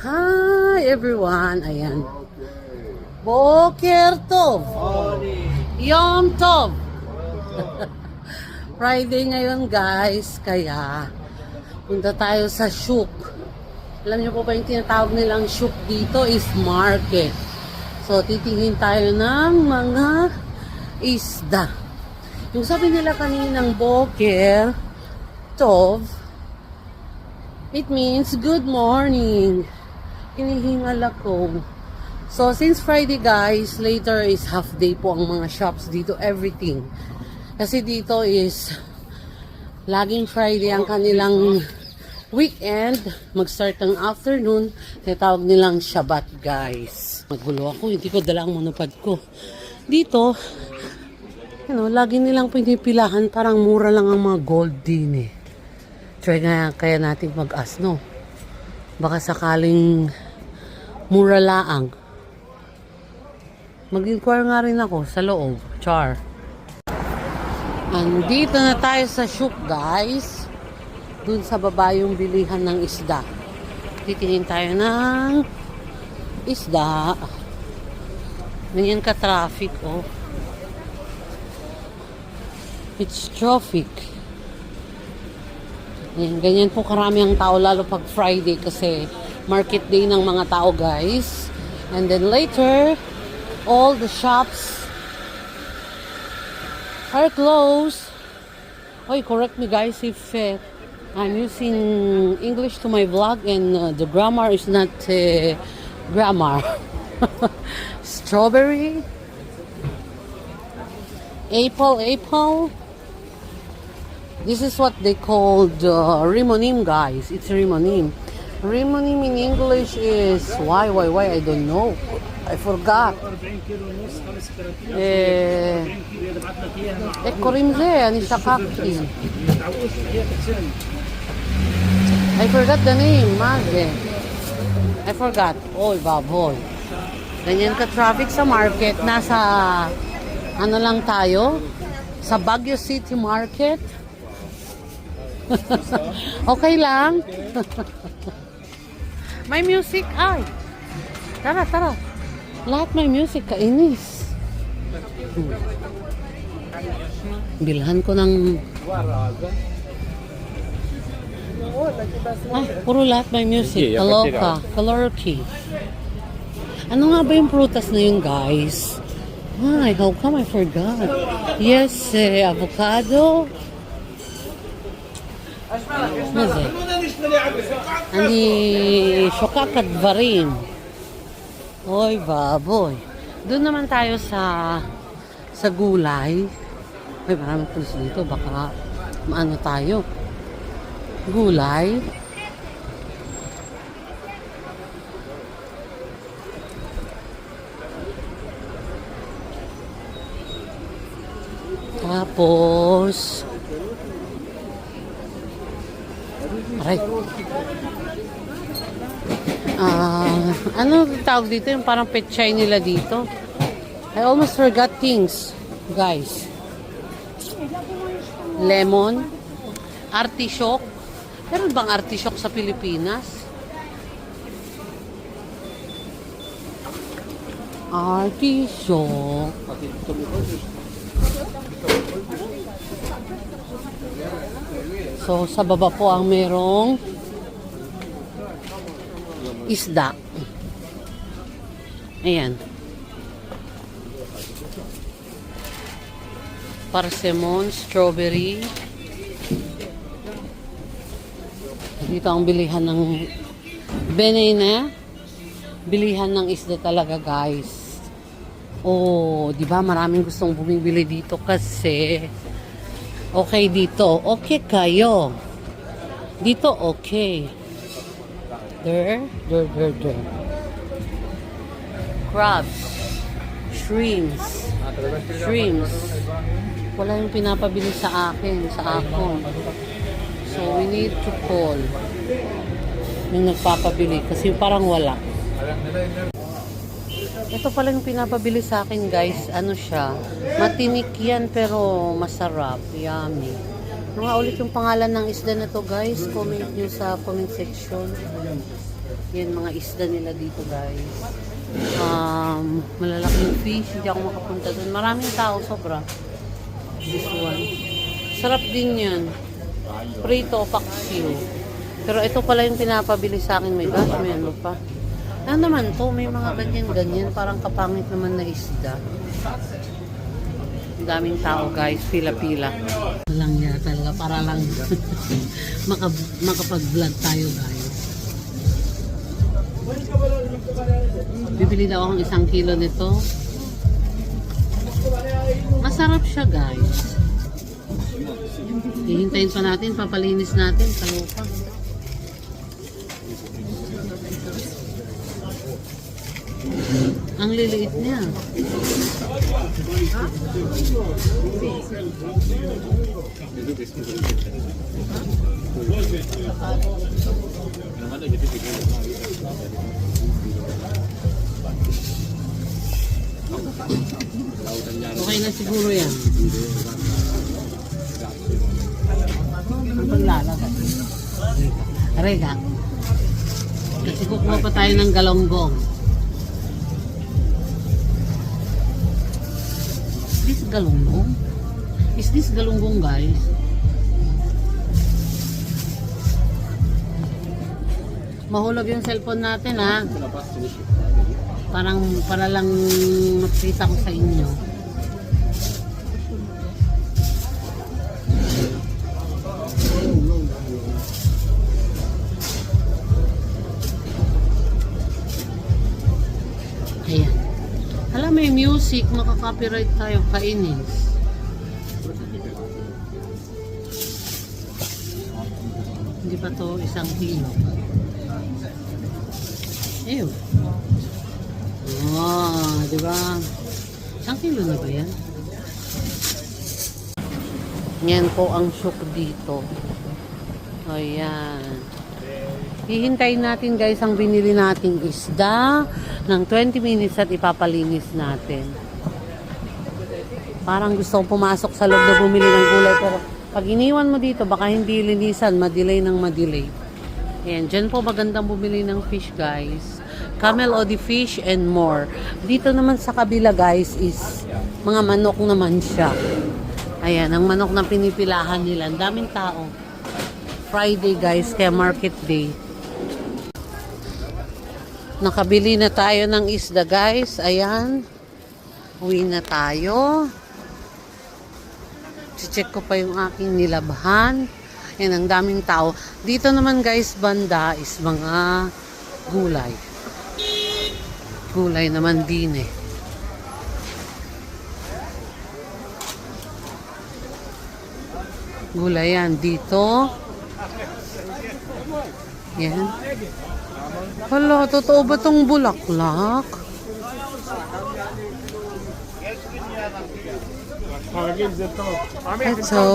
Hi everyone. Ayan. Boker Tov. Yom Tov. Friday ngayon guys. Kaya punta tayo sa Shuk. Alam niyo po ba yung tinatawag nilang Shuk dito is market. So titingin tayo ng mga isda. Yung sabi nila kaninang Boker Tov, it means good morning. Hinihingal ako. So, since Friday guys, later is half day po ang mga shops dito, everything. Kasi dito is laging Friday ang kanilang weekend. Mag-start ng afternoon. Tinatawag nilang Shabbat guys. Magulo ako, hindi ko dala ang monopod ko. Dito, lagi nilang pinipilahan, parang mura lang ang mga gold din eh. Try kaya natin mag-ask, no? Baka sakaling mura laang. Mag-inquire nga rin ako sa loob. Char. Andito na tayo sa Shuk, guys. Dun sa baba yung bilihan ng isda. Titingin tayo ng isda. Ganyan ka-traffic, oh. It's traffic. Ganyan po karami ang tao lalo pag Friday kasi market day ng mga tao guys. And then later, all the shops are closed. Oy, correct me guys if I'm using English to my vlog and the grammar is not grammar. Strawberry. Apple. This is what they called rimonim, guys. It's rimonim. Rimonim in English is why? I don't know. I forgot. Ekorim ze, ani shakakti. I forgot the name, maze. I forgot. Oy, baboy. Ganyan ka traffic sa market. Nasa ano lang tayo? Sa Baguio City Market. Okay lang. May music. Ay. Tara. Lahat may music. Kainis. Bilhan ko ng... Ay, puro lahat may music. Kaloka. Kalorki. Ano nga ba yung prutas na yun, guys? Ay, how come I forgot? Yes, avocado. Maze. Ani shokakat varin. Oy, baboy. Doon naman tayo sa gulay. Ay, maraming pulis dito. Baka maano tayo. Gulay. Tapos aray. Ano tawag dito? Yung parang pechay nila dito. I almost forgot things, guys. Lemon. Artichoke. Meron bang artichoke sa Pilipinas? Artichoke. So, sa baba po ang merong isda. Ayan. Parsemon, strawberry. Dito ang bilihan ng banana. Bilihan ng isda talaga, guys. Oh, di ba maraming gustong bumibili dito kasi okay dito. Okay kayo. Dito okay. There. Crabs. Shrimps. Wala yung pinapabili sa akin, sa ako. So, we need to call yung nagpapabili kasi parang wala. Ito pala yung pinapabili sa akin guys. Ano siya? Matinik yan pero masarap. Yummy. Ano nga ulit yung pangalan ng isda na to guys? Comment nyo sa comment section. Yan mga isda nila dito guys. Malalaking fish. Hindi ako makapunta doon. Maraming tao sobra. This one. Sarap din yan. Prito paksiw. Pero ito pala yung pinapabili sa akin. My gosh, may ano pa. Ano naman to? May mga ganyan-ganyan. Parang kapangit naman na isda. Daming tao guys, pila-pila. Lang niya talaga para lang makapag-vlog tayo guys. Bibili daw akong 1 kilo nito. Masarap siya guys. Hihintayin pa natin, papalinis natin, kaloka. Ang liliit niya. Okay na siguro yan. Ang paglalagay. Rega. Kasi kukuha pa tayo ng galonggong. Is this galunggong? Is this galunggong guys? Mahulog yung cellphone natin ha. Para lang makita ko sa inyo. Ayan. Alam, may music, makaka-copyright tayo, kainis. Hindi pa to 1 kilo. Ayun. Oh, di ba? 1 kilo na ba yan? Yan po ang shook dito. Ayan. Hihintayin natin guys ang binili nating isda ng 20 minutes at ipapalinis natin. Parang gusto kong pumasok sa loob na bumili ng gulay pero pag iniwan mo dito baka hindi linisan, madelay ng madelay. Ayan, dyan po magandang bumili ng fish guys. Camel Odi Fish and more. Dito naman sa kabila guys is mga manok naman siya. Ayan, ang manok na pinipilahan nila. Ang daming tao. Friday guys, kaya market day. Nakabili na tayo ng isda guys. Ayan. Uwi na tayo. Check ko pa yung aking nilabhan. Ayan, ang daming tao. Dito naman guys, banda is mga gulay. Gulay naman din eh. Gulay yan. Dito. Yan. Hala, totoo ba tong bulaklak? Ito.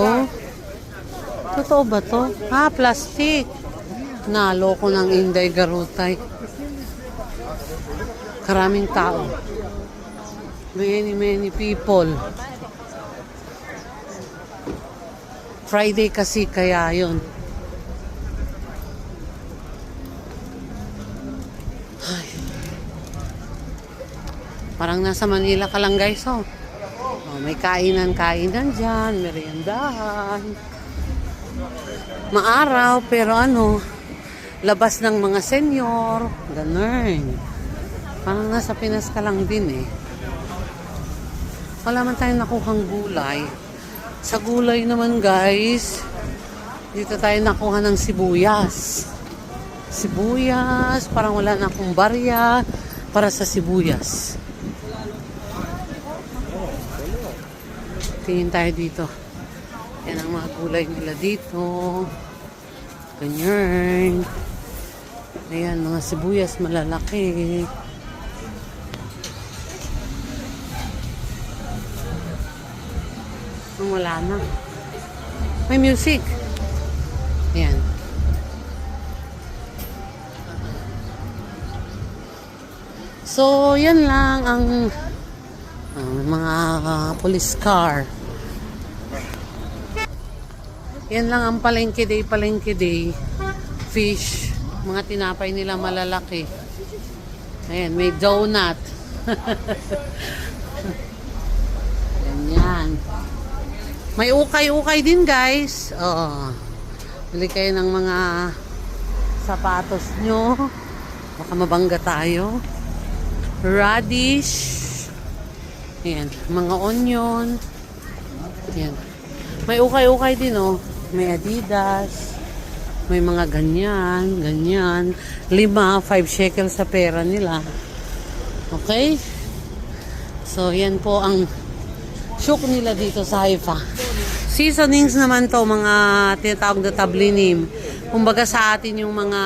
Totoo ba to? Ah, plastic. Naloko ng Inday Garutay. Karaming tao. Many people. Friday kasi kaya yun. Ay. Parang nasa Manila ka lang guys, oh. Oh, may kainan-kainan dyan, meriendahan. Maaraw, pero ano, labas ng mga senyor, ganun. Parang nasa Pinas ka lang din eh. Wala man tayong nakuhang gulay. Sa gulay naman guys, dito tayo nakuha ng sibuyas. Sibuyas, parang wala na akong barya para sa sibuyas. Tingin tayo dito. Yan ang mga gulay nila dito. Ganyan. Ayan, mga sibuyas malalaki. Wala na. May music. Ayan. So, yan lang ang mga police car. Yan lang ang palengke day. Fish. Mga tinapay nila malalaki. Ayan, may donut. Ganyan. May ukay-ukay din, guys. Oo. Bili kayo ng mga sapatos nyo. Baka mabangga tayo. Radish. Ayan, mga onion. Ayan. May ukay-ukay din, oh. May Adidas. May mga ganyan. 5 shekels sa pera nila. Okay? So, yan po ang shook nila dito sa Haifa. Seasonings naman to, mga tinatawag na tablinim. Kumbaga sa atin yung mga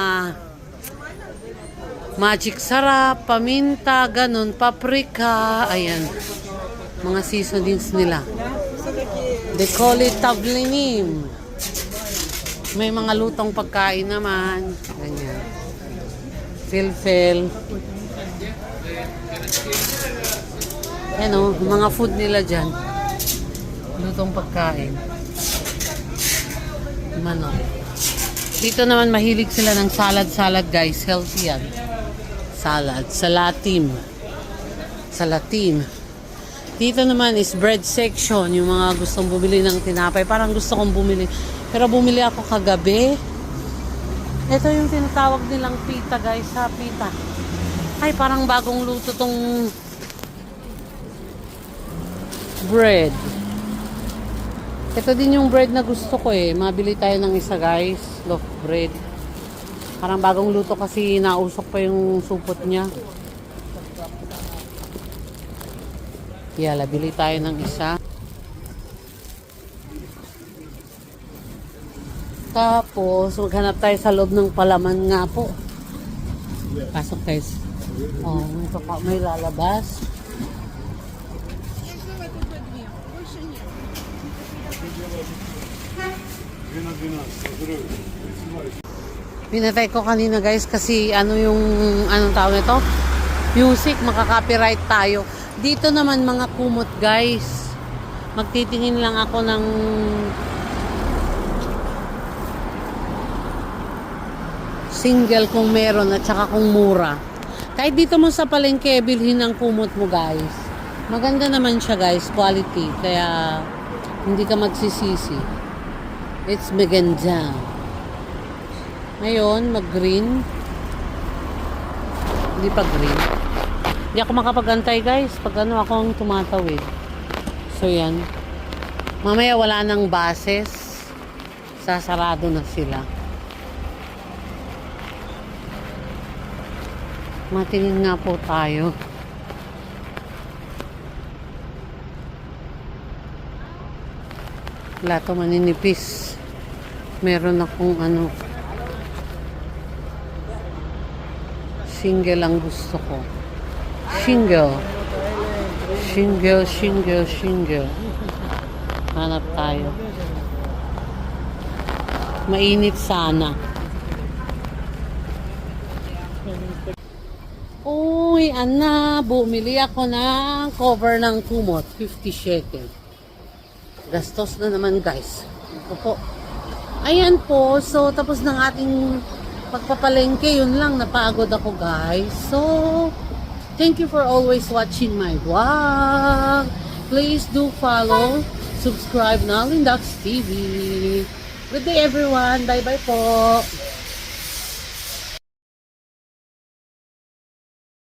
magic sarap, paminta, ganun, paprika, ayan. Mga seasonings nila. They call it tablinim. May mga lutong pagkain naman. Ganyan. Filfil. Yan o, mga food nila dyan. Lutong pagkain. Manok. Dito naman mahilig sila ng salad guys. Healthy yan. Salad. Salatim. Dito naman is bread section. Yung mga gustong bumili ng tinapay. Parang gusto kong bumili. Pero bumili ako kagabi. Ito yung tinatawag nilang pita guys. Ha, pita. Ay, parang bagong luto tong bread. Ito din yung bread na gusto ko eh. Mabili tayo ng isa guys. Loaf bread. Parang bagong luto kasi nausok pa yung supot niya. Yala, bili tayo ng isa. Tapos, maghanap tayo sa loob ng palaman nga po. Pasok guys. Oh, ito pa, may lalabas. Pinatay ko kanina guys kasi anong tawag nito? Music, makaka-copyright tayo. Dito naman mga kumot guys. Magtitingin lang ako ng single kung meron at saka kung mura. Kahit dito mo sa palengke, bilhin ng kumot mo guys. Maganda naman siya guys, quality. Kaya hindi ka magsisisi. It's maganda. Ngayon, mag-green. Hindi pa green. Hindi ako makapag-antay guys pag akong tumatawid. So yan. Mamaya wala nang bases. Sasarado na sila. Matingin nga po tayo. Wala to maninipis. Meron akong single ang gusto ko. Shingle. Hanap tayo. Mainit sana. Uy, bumili ako ng cover ng kumot. 50 shekel. Gastos na naman guys. Ito po. Ayan po. So, tapos ng ating pagpapalengke. Yun lang. Napagod ako guys. So, thank you for always watching my vlog. Please do follow, subscribe na Lindax TV. Good day everyone. Bye-bye po.